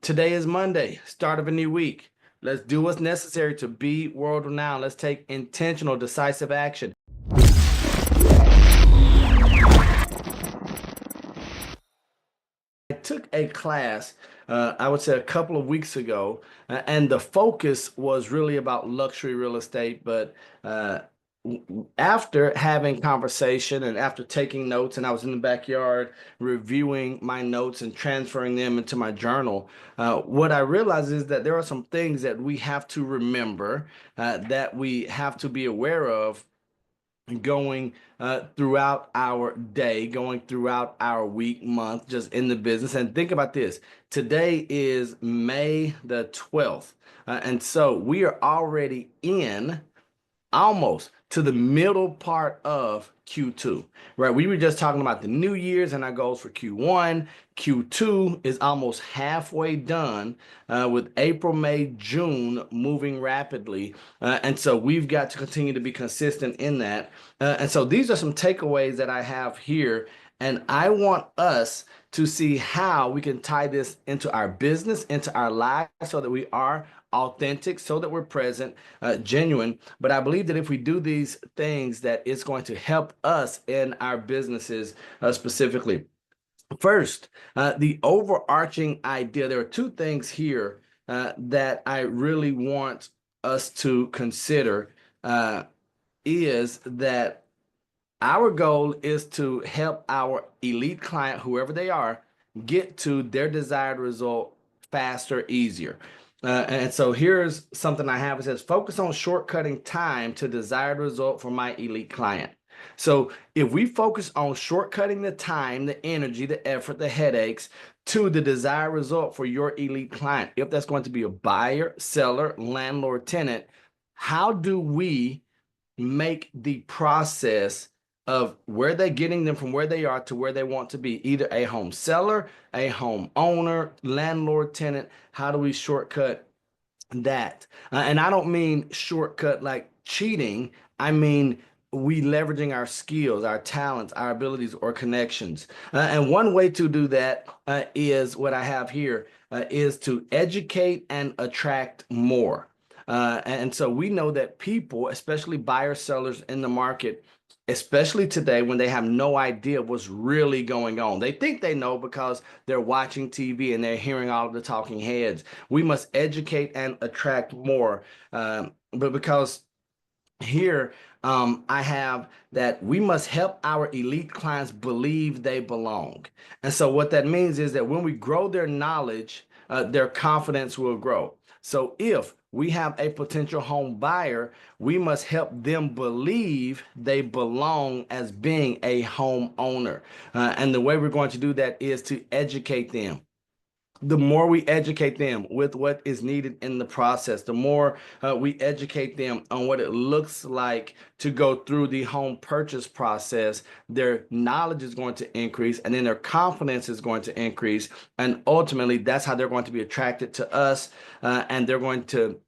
Today is Monday, start of a new week. Let's do what's necessary to be world renowned. Let's take intentional, decisive action. I took a class, I would say a couple of weeks ago, and the focus was really about luxury real estate. But after having conversation and after taking notes, and I was in the backyard reviewing my notes and transferring them into my journal, what I realized is that there are some things that we have to remember, that we have to be aware of going throughout our day, going throughout our week, month, just in the business. And think about this. Today is May the 12th. And so we are already in almost to the middle part of Q2, right? We were just talking about the New Year's and our goals for Q1. Q2 is almost halfway done, with April, May, June moving rapidly. And so we've got to continue to be consistent in that. And so these are some takeaways that I have here. And I want us to see how we can tie this into our business, into our lives, so that we are authentic, so that we're present, genuine. But I believe that if we do these things, that it's going to help us in our businesses, specifically. First, the overarching idea. There are two things here that I really want us to consider. Is that our goal is to help our elite client, whoever they are, get to their desired result faster, easier. And so here's something I have. It says, focus on shortcutting time to desired result for my elite client. So if we focus on shortcutting the time, the energy, the effort, the headaches to the desired result for your elite client, if that's going to be a buyer, seller, landlord, tenant, how do we make the process of where they're getting them from where they are to where they want to be, either a home seller, a home owner, landlord, tenant? How do we shortcut that? And I don't mean shortcut like cheating. I mean we leveraging our skills, our talents, our abilities, or connections. And one way to do that is what I have here, is to educate and attract more. And so we know that people, especially buyers, sellers in the market, especially today when they have no idea what's really going on. They think they know because they're watching TV and they're hearing all of the talking heads. We must educate and attract more. But because here, I have that we must help our elite clients believe they belong. And so what that means is that when we grow their knowledge, their confidence will grow. So if we have a potential home buyer, we must help them believe they belong as being a home owner. And the way we're going to do that is to educate them. The more we educate them with what is needed in the process, the more we educate them on what it looks like to go through the home purchase process, their knowledge is going to increase, and then their confidence is going to increase. And ultimately, that's how they're going to be attracted to us, and they're going to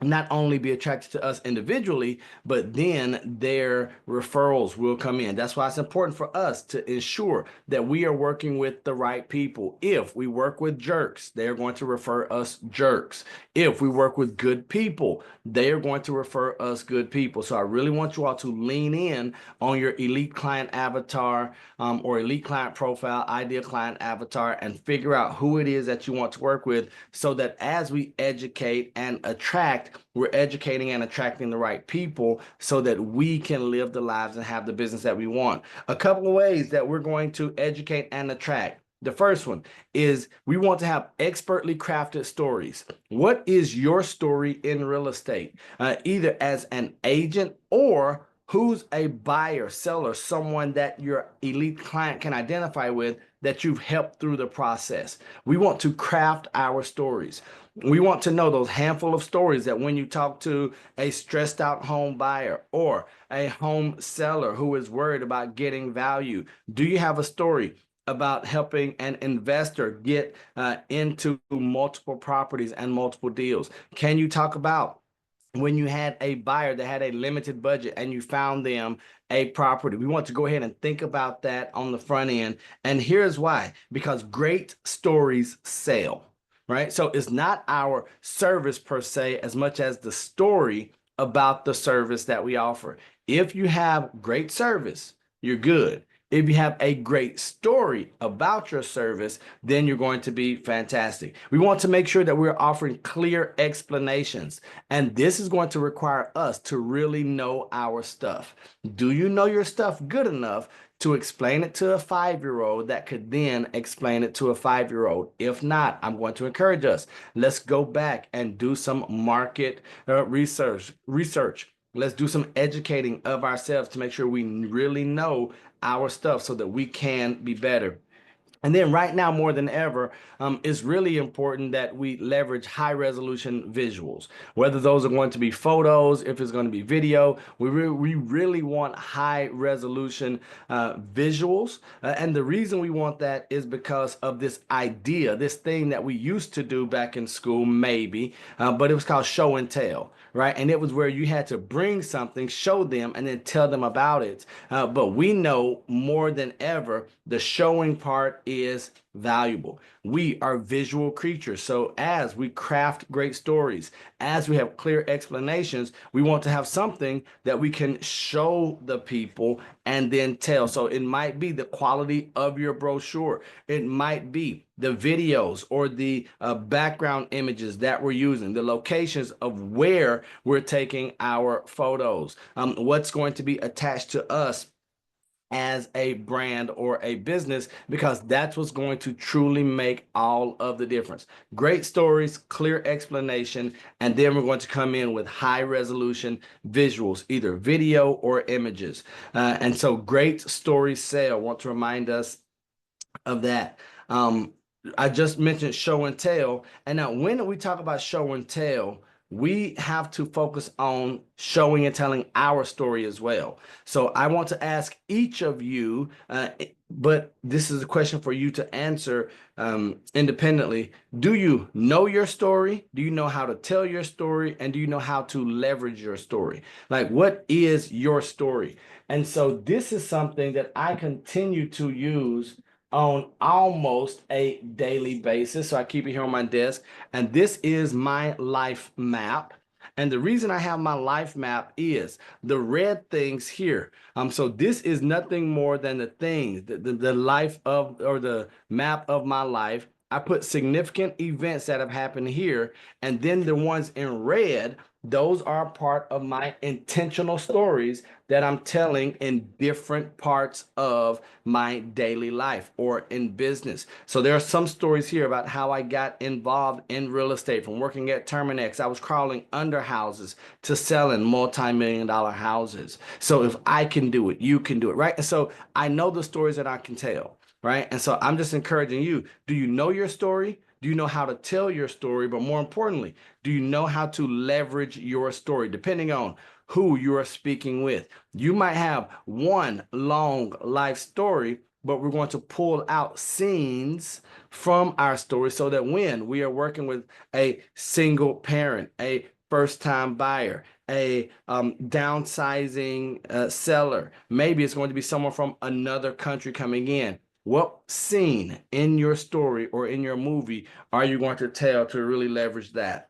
not only be attracted to us individually, but then their referrals will come in. That's why it's important for us to ensure that we are working with the right people. If we work with jerks, they're going to refer us jerks. If we work with good people, they are going to refer us good people. So I really want you all to lean in on your elite client avatar, or elite client profile, ideal client avatar, and figure out who it is that you want to work with, so that as we educate and attract, we're educating and attracting the right people so that we can live the lives and have the business that we want. A couple of ways that we're going to educate and attract. The first one is we want to have expertly crafted stories. What is your story in real estate? Either as an agent or who's a buyer, seller, someone that your elite client can identify with that you've helped through the process. We want to craft our stories. We want to know those handful of stories that when you talk to a stressed out home buyer or a home seller who is worried about getting value, do you have a story about helping an investor get into multiple properties and multiple deals? Can you talk about when you had a buyer that had a limited budget and you found them a property? We want to go ahead and think about that on the front end. And here's why: because great stories sell. right? So it's not our service per se as much as the story about the service that we offer. If you have great service, you're good. If you have a great story about your service, then you're going to be fantastic. We want to make sure that we're offering clear explanations. And this is going to require us to really know our stuff. Do you know your stuff good enough to explain it to a 5-year-old that could then explain it to a 5-year-old? If not, I'm going to encourage us. Let's go back and do some market research. Let's do some educating of ourselves to make sure we really know our stuff so that we can be better. And then right now, more than ever, it's really important that we leverage high resolution visuals, whether those are going to be photos, if it's going to be video. We really want high resolution visuals. And the reason we want that is because of this idea, this thing that we used to do back in school, maybe, but it was called show and tell, right? And it was where you had to bring something, show them, and then tell them about it. But we know more than ever, the showing part is valuable. We are visual creatures. So as we craft great stories, as we have clear explanations, we want to have something that we can show the people and then tell. So it might be the quality of your brochure. It might be the videos or the background images that we're using, the locations of where we're taking our photos, what's going to be attached to us as a brand or a business, because that's what's going to truly make all of the difference. Great stories, clear explanation, and then we're going to come in with high resolution visuals, either video or images. And so great stories sell. I want to remind us of that. I just mentioned show and tell. And now when we talk about show and tell, we have to focus on showing and telling our story as well. So I want to ask each of you, but this is a question for you to answer independently. Do you know your story? Do you know how to tell your story? And do you know how to leverage your story? Like, what is your story? And so this is something that I continue to use on almost a daily basis. So I keep it here on my desk, and this is my life map. And the reason I have my life map is the red things here. So this is nothing more than the things, the life of, or the map of my life. I put significant events that have happened here, and then the ones in red, those are part of my intentional stories that I'm telling in different parts of my daily life or in business. So there are some stories here about how I got involved in real estate, from working at Terminex. I was crawling under houses to selling multi-million-dollar houses. So if I can do it, you can do it, right? And so I know the stories that I can tell, right? And so I'm just encouraging you. Do you know your story? Do you know how to tell your story? But more importantly, do you know how to leverage your story, depending on who you are speaking with? You might have one long life story, but we're going to pull out scenes from our story so that when we are working with a single parent, a first-time buyer, a downsizing seller, maybe it's going to be someone from another country coming in. What scene in your story or in your movie are you going to tell to really leverage that?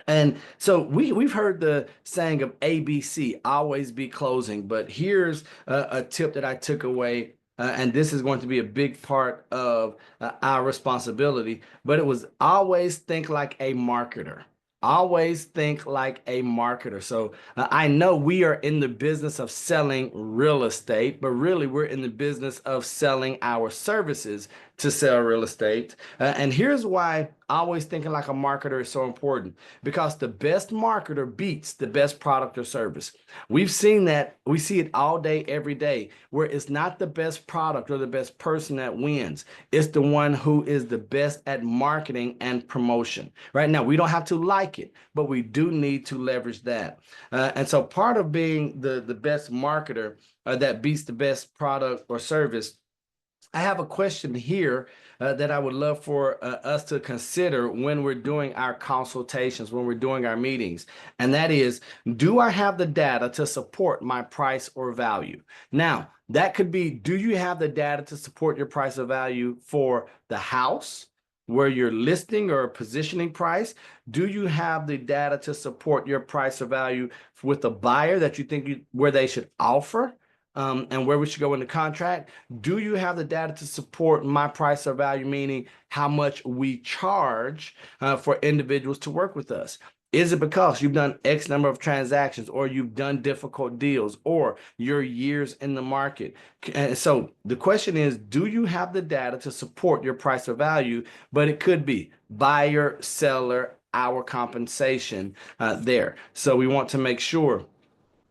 And so we've heard the saying of ABC, always be closing, but here's a tip that I took away, and this is going to be a big part of our responsibility, but it was always think like a marketer. Always think like a marketer. So I know we are in the business of selling real estate, but really we're in the business of selling our services to sell real estate. And here's why always thinking like a marketer is so important, because the best marketer beats the best product or service. We've seen that. We see it all day, every day, where it's not the best product or the best person that wins. It's the one who is the best at marketing and promotion. Right now, we don't have to like it, but we do need to leverage that. And so part of being the best marketer that beats the best product or service, I have a question here that I would love for us to consider when we're doing our consultations, when we're doing our meetings. And that is, do I have the data to support my price or value? Now, that could be, do you have the data to support your price or value for the house, where you're listing or positioning price? Do you have the data to support your price or value with a buyer that you think where they should offer? And where we should go in the contract? Do you have the data to support my price or value, meaning how much we charge for individuals to work with us? Is it because you've done X number of transactions, or you've done difficult deals, or your years in the market? And so the question is, do you have the data to support your price or value? But it could be buyer, seller, our compensation there. So we want to make sure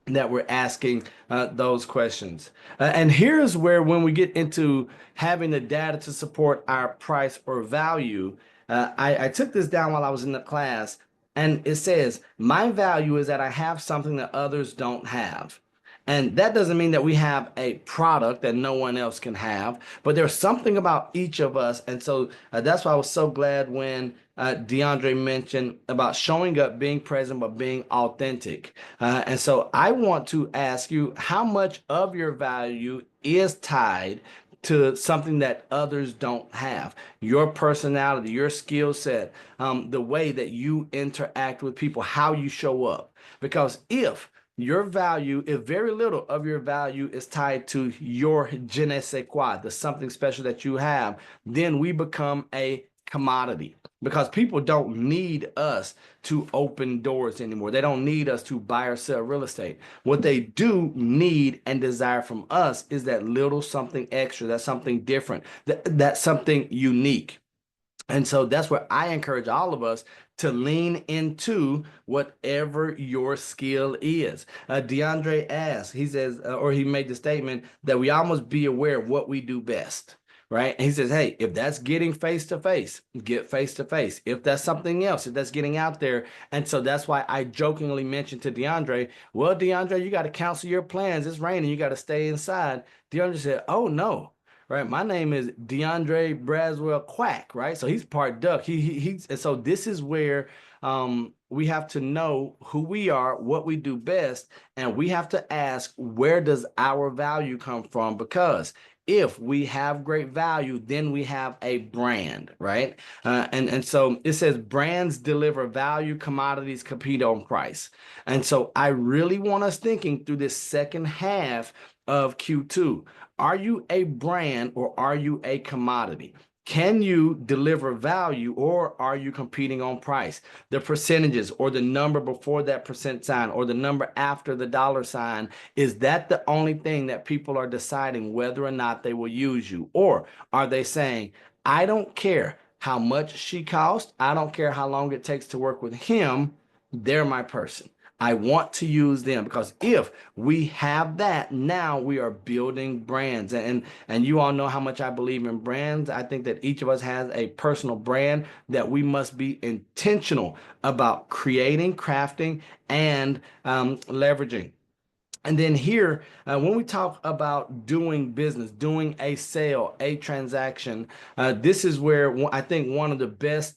that we're asking those questions. And here's where, when we get into having the data to support our price or value, I took this down while I was in the class, and it says, my value is that I have something that others don't have. And that doesn't mean that we have a product that no one else can have, but there's something about each of us. And so that's why I was so glad when DeAndre mentioned about showing up, being present, but being authentic. And so I want to ask you, how much of your value is tied to something that others don't have? Your personality, your skill set, the way that you interact with people, how you show up. Because if very little of your value is tied to your je ne sais quoi, the something special that you have, then we become a commodity, because people don't need us to open doors anymore. They don't need us to buy or sell real estate. What they do need and desire from us is that little something extra, that's something different, that's something unique. And so that's where I encourage all of us to lean into whatever your skill is. DeAndre asked, he says, or he made the statement that we all must be aware of what we do best. Right. And he says, hey, if that's getting face to face, get face to face. If that's something else, if that's getting out there. And so that's why I jokingly mentioned to DeAndre, well, DeAndre, you got to cancel your plans. It's raining. You got to stay inside. DeAndre said, oh, no. Right, my name is DeAndre Braswell Quack, right? So he's part duck. He's and so this is where we have to know who we are, what we do best, and we have to ask, where does our value come from? Because if we have great value, then we have a brand, right? And so it says brands deliver value, commodities compete on price. And so I really want us thinking through this second half of Q2. Are you a brand or are you a commodity? Can you deliver value, or are you competing on price? The percentages, or the number before that percent sign, or the number after the dollar sign, is that the only thing that people are deciding whether or not they will use you? Or are they saying, I don't care how much she costs, I don't care how long it takes to work with him, they're my person. I want to use them. Because if we have that, now we are building brands. And you all know how much I believe in brands. I think that each of us has a personal brand that we must be intentional about creating, crafting, and leveraging. And then here, when we talk about doing business, doing a sale, a transaction, this is where I think one of the best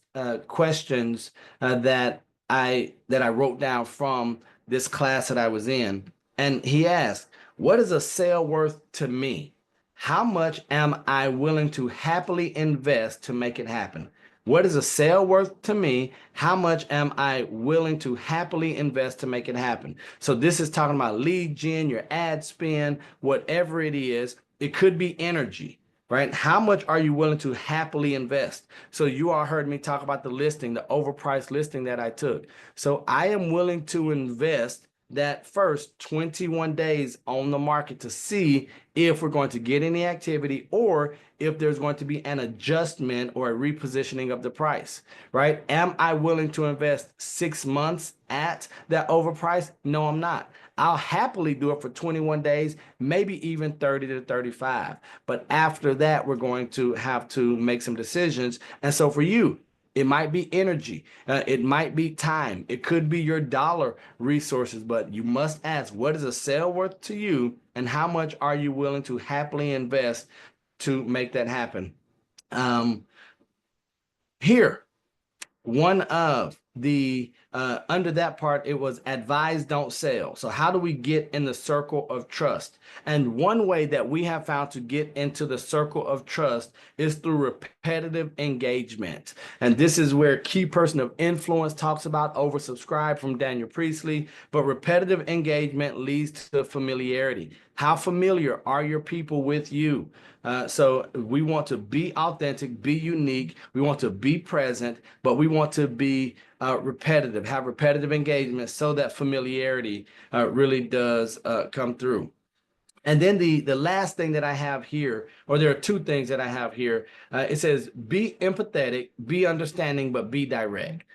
questions that I wrote down from this class that I was in. And he asked, what is a sale worth to me? How much am I willing to happily invest to make it happen? What is a sale worth to me? How much am I willing to happily invest to make it happen? So this is talking about lead gen, your ad spend, whatever it is. It could be energy, right? How much are you willing to happily invest? So you all heard me talk about the listing, the overpriced listing that I took. So I am willing to invest that first 21 days on the market to see if we're going to get any activity, or if there's going to be an adjustment or a repositioning of the price, right? Am I willing to invest 6 months at that overprice? No, I'm not. I'll happily do it for 21 days, maybe even 30 to 35. But after that, we're going to have to make some decisions. And so for you, it might be energy. It might be time. It could be your dollar resources, but you must ask, what is a sale worth to you, and how much are you willing to happily invest to make that happen? Here, one of the under that part, it was advise, don't sell. So how do we get in the circle of trust? And one way that we have found to get into the circle of trust is through repetitive engagement. And this is where Key Person of Influence talks about oversubscribed from Daniel Priestley. But repetitive engagement leads to familiarity. How familiar are your people with you? So we want to be authentic, be unique. We want to be present, but we want to be repetitive, have repetitive engagement so that familiarity really does come through. And then the last thing that I have here, or there are two things that I have here. It says, be empathetic, be understanding, but be direct.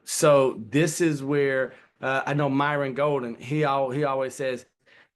So this is where I know Myron Golden, he always says,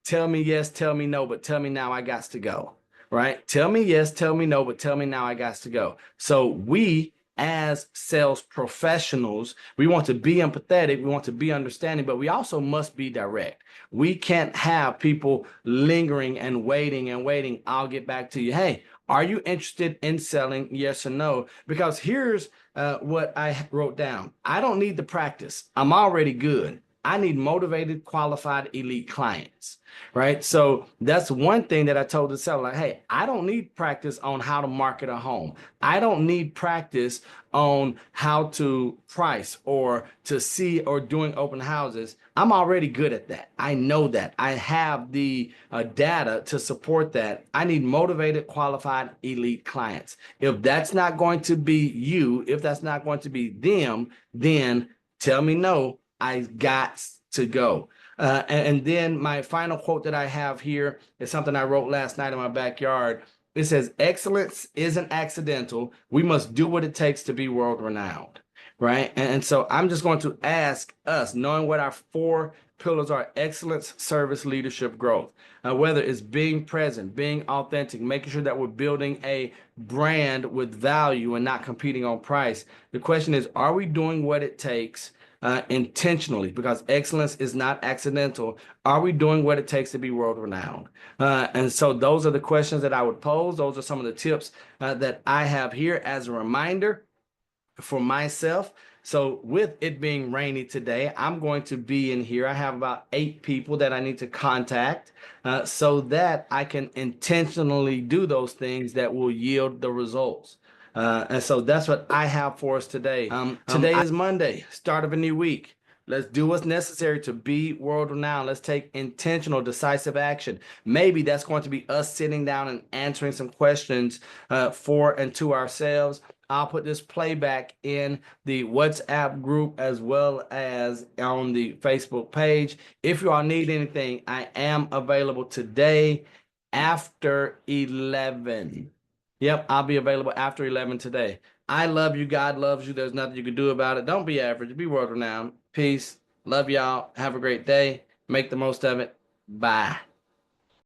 tell me yes, tell me no, but tell me now I got to go. Right? Tell me yes, tell me no, but tell me now I got to go. So we, as sales professionals, we want to be empathetic, we want to be understanding, but we also must be direct. We can't have people lingering and waiting and waiting. I'll get back to you. Hey, are you interested in selling? Yes or no? Because here's what I wrote down. I don't need the practice. I'm already good. I need motivated, qualified, elite clients, right? So that's one thing that I told the seller, like, hey, I don't need practice on how to market a home. I don't need practice on how to price or to see or doing open houses. I'm already good at that. I know that. I have the data to support that. I need motivated, qualified, elite clients. If that's not going to be you, if that's not going to be them, then tell me no. I got to go. And then my final quote that I have here is something I wrote last night in my backyard. It says, excellence isn't accidental. We must do what it takes to be world renowned. Right. And so I'm just going to ask us, knowing what our four pillars are: excellence, service, leadership, growth. Whether it's being present, being authentic, making sure that we're building a brand with value and not competing on price. The question is, are we doing what it takes intentionally? Because excellence is not accidental. Are we doing what it takes to be world renowned? And so those are the questions that I would pose. Those are some of the tips that I have here as a reminder for myself. So with it being rainy today, I'm going to be in here. I have about 8 people that I need to contact so that I can intentionally do those things that will yield the results. And so that's what I have for us today. Today is Monday, start of a new week. Let's do what's necessary to be world renowned. Let's take intentional, decisive action. Maybe that's going to be us sitting down and answering some questions for and to ourselves. I'll put this playback in the WhatsApp group as well as on the Facebook page. If you all need anything, I am available today after 11. Yep, I'll be available after 11 today. I love you. God loves you. There's nothing you can do about it. Don't be average. Be world renowned. Peace. Love y'all. Have a great day. Make the most of it. Bye.